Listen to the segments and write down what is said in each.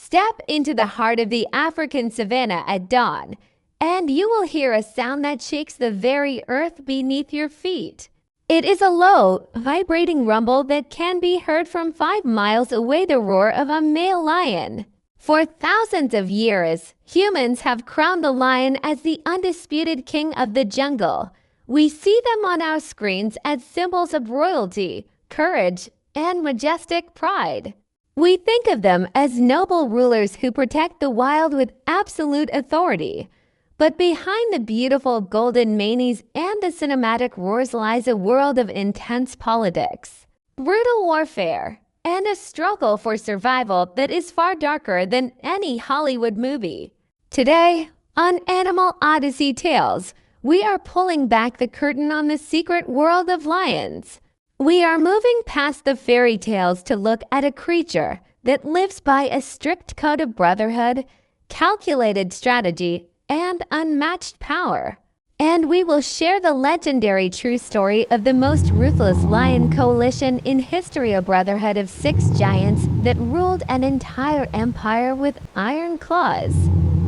Step into the heart of the African savanna at dawn, and you will hear a sound that shakes the very earth beneath your feet. It is a low, vibrating rumble that can be heard from 5 miles away, the roar of a male lion. For thousands of years, humans have crowned the lion as the undisputed king of the jungle. We see them on our screens as symbols of royalty, courage, and majestic pride. We think of them as noble rulers who protect the wild with absolute authority. But behind the beautiful golden manes and the cinematic roars lies a world of intense politics, brutal warfare, and a struggle for survival that is far darker than any Hollywood movie. Today, on Animal Odyssey Tales, we are pulling back the curtain on the secret world of lions. We are moving past the fairy tales to look at a creature that lives by a strict code of brotherhood, calculated strategy, and unmatched power. And we will share the legendary true story of the most ruthless lion coalition in history, a brotherhood of 6 giants that ruled an entire empire with iron claws.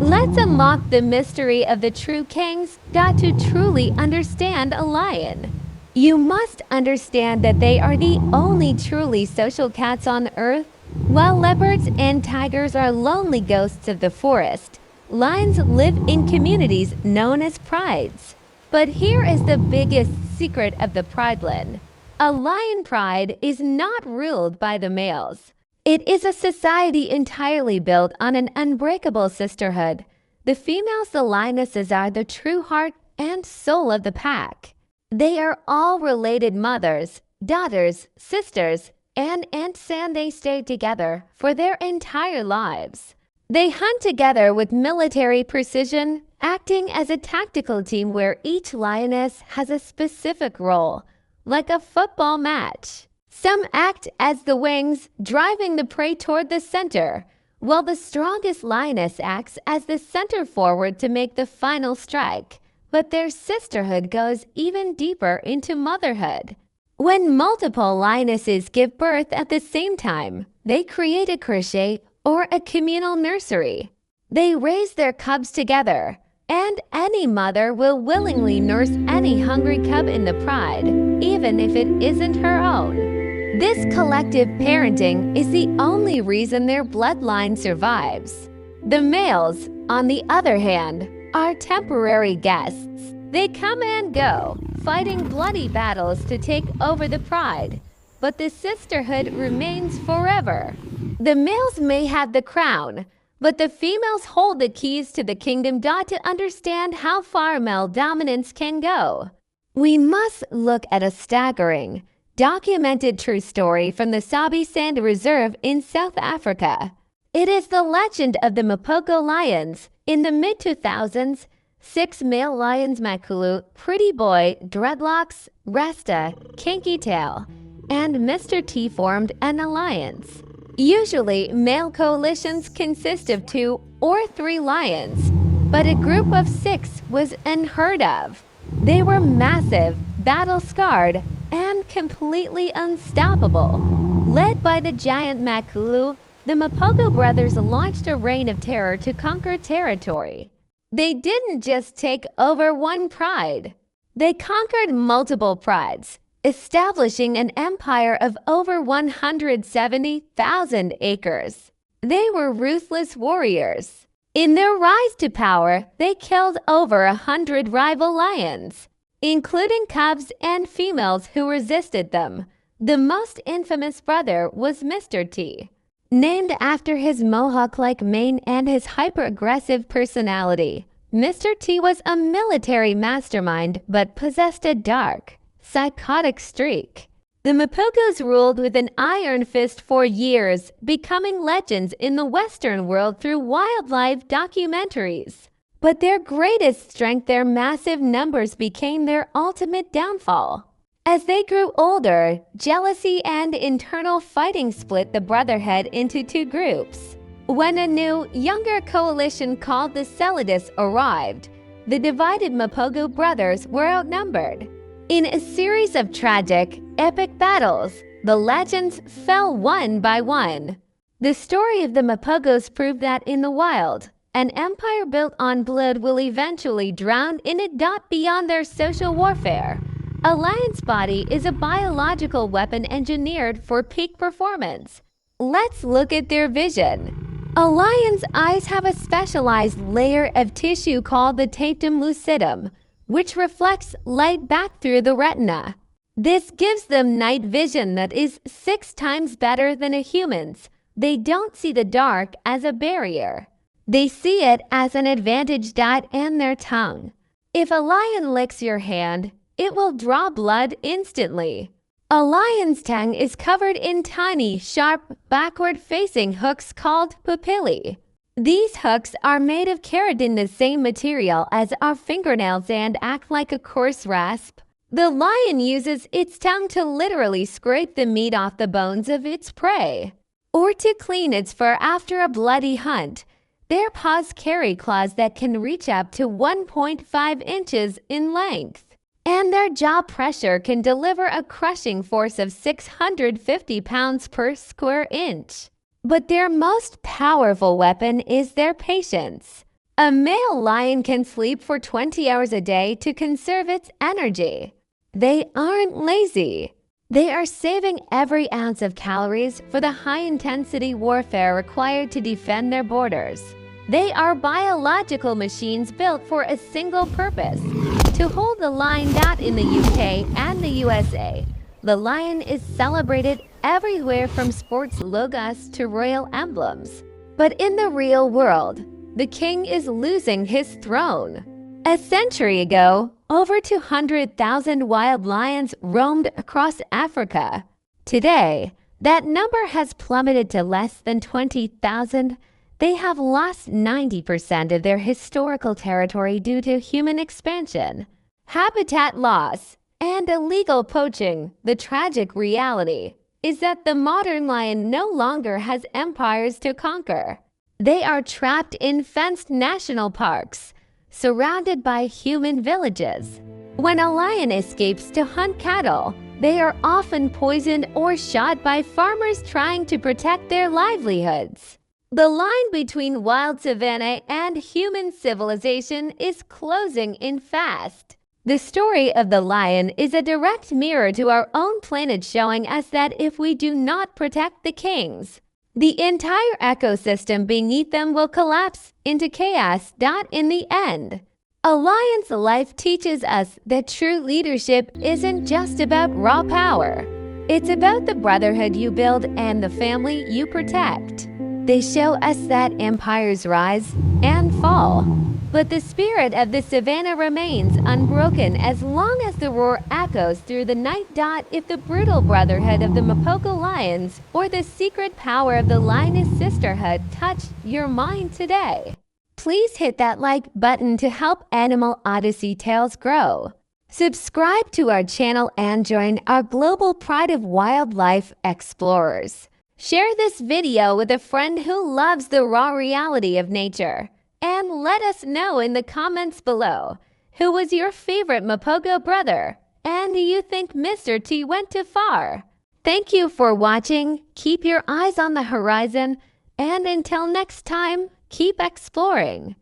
Let's unlock the mystery of the true kings. To truly understand a lion, you must understand that they are the only truly social cats on Earth. While leopards and tigers are lonely ghosts of the forest, lions live in communities known as prides. But here is the biggest secret of the prideland. A lion pride is not ruled by the males. It is a society entirely built on an unbreakable sisterhood. The females, the lionesses, are the true heart and soul of the pack. They are all related mothers, daughters, sisters, and aunts, and they stay together for their entire lives. They hunt together with military precision, acting as a tactical team where each lioness has a specific role, like a football match. Some act as the wings, driving the prey toward the center, while the strongest lioness acts as the center forward to make the final strike. But their sisterhood goes even deeper into motherhood. When multiple lionesses give birth at the same time, they create a crochet or a communal nursery. They raise their cubs together, and any mother will willingly nurse any hungry cub in the pride, even if it isn't her own. This collective parenting is the only reason their bloodline survives. The males, on the other hand, are temporary guests. They come and go, fighting bloody battles to take over the pride, but the sisterhood remains forever. The males may have the crown, but the females hold the keys to the kingdom. To understand how far male dominance can go, we must look at a staggering, documented true story from the Sabi Sand Reserve in South Africa. It is the legend of the Mapogo Lions. In the mid-2000s, 6 male lions, Makulu, Pretty Boy, Dreadlocks, Rasta, Kinky Tail, and Mr. T, formed an alliance. Usually, male coalitions consist of 2 or 3 lions, but a group of 6 was unheard of. They were massive, battle-scarred, and completely unstoppable. Led by the giant Makulu, the Mapogo brothers launched a reign of terror to conquer territory. They didn't just take over one pride. They conquered multiple prides, establishing an empire of over 170,000 acres. They were ruthless warriors. In their rise to power, they killed over 100 rival lions, including cubs and females who resisted them. The most infamous brother was Mr. T, named after his mohawk-like mane and his hyper-aggressive personality. Mr. T was a military mastermind but possessed a dark, psychotic streak. The Mapogos ruled with an iron fist for years, becoming legends in the Western world through wildlife documentaries. But their greatest strength, their massive numbers, became their ultimate downfall. As they grew older, jealousy and internal fighting split the brotherhood into 2 groups. When a new, younger coalition called the Celidus arrived, the divided Mapogo brothers were outnumbered. In a series of tragic, epic battles, the legends fell one by one. The story of the Mapogos proved that in the wild, an empire built on blood will eventually drown in it. Beyond their social warfare, a lion's body is a biological weapon engineered for peak performance. Let's look at their vision. A lion's eyes have a specialized layer of tissue called the tapetum lucidum, which reflects light back through the retina. This gives them night vision that is 6 times better than a human's. They don't see the dark as a barrier. They see it as an advantage. And their tongue. If a lion licks your hand, it will draw blood instantly. A lion's tongue is covered in tiny, sharp, backward-facing hooks called papillae. These hooks are made of keratin, the same material as our fingernails, and act like a coarse rasp. The lion uses its tongue to literally scrape the meat off the bones of its prey, or to clean its fur after a bloody hunt. Their paws carry claws that can reach up to 1.5 inches in length, and their jaw pressure can deliver a crushing force of 650 pounds per square inch. But their most powerful weapon is their patience. A male lion can sleep for 20 hours a day to conserve its energy. They aren't lazy. They are saving every ounce of calories for the high-intensity warfare required to defend their borders. They are biological machines built for a single purpose: to hold the line. In the UK and the USA, the lion is celebrated everywhere, from sports logos to royal emblems. But in the real world, the king is losing his throne. A century ago, over 200,000 wild lions roamed across Africa. Today, that number has plummeted to less than 20,000. They have lost 90% of their historical territory due to human expansion, habitat loss, and illegal poaching. The tragic reality is that the modern lion no longer has empires to conquer. They are trapped in fenced national parks, surrounded by human villages. When a lion escapes to hunt cattle, they are often poisoned or shot by farmers trying to protect their livelihoods. The line between wild savanna and human civilization is closing in fast. The story of the lion is a direct mirror to our own planet, showing us that if we do not protect the kings, the entire ecosystem beneath them will collapse into chaos. In the end, a lion's life teaches us that true leadership isn't just about raw power. It's about the brotherhood you build and the family you protect. They show us that empires rise and fall, but the spirit of the savannah remains unbroken as long as the roar echoes through the night. If the brutal brotherhood of the Mapogo Lions or the secret power of the lioness sisterhood touched your mind today, please hit that like button to help Animal Odyssey Tales grow. Subscribe to our channel and join our global pride of wildlife explorers. Share this video with a friend who loves the raw reality of nature. And let us know in the comments below, who was your favorite Mapogo brother? And do you think Mr. T went too far? Thank you for watching. Keep your eyes on the horizon. And until next time, keep exploring.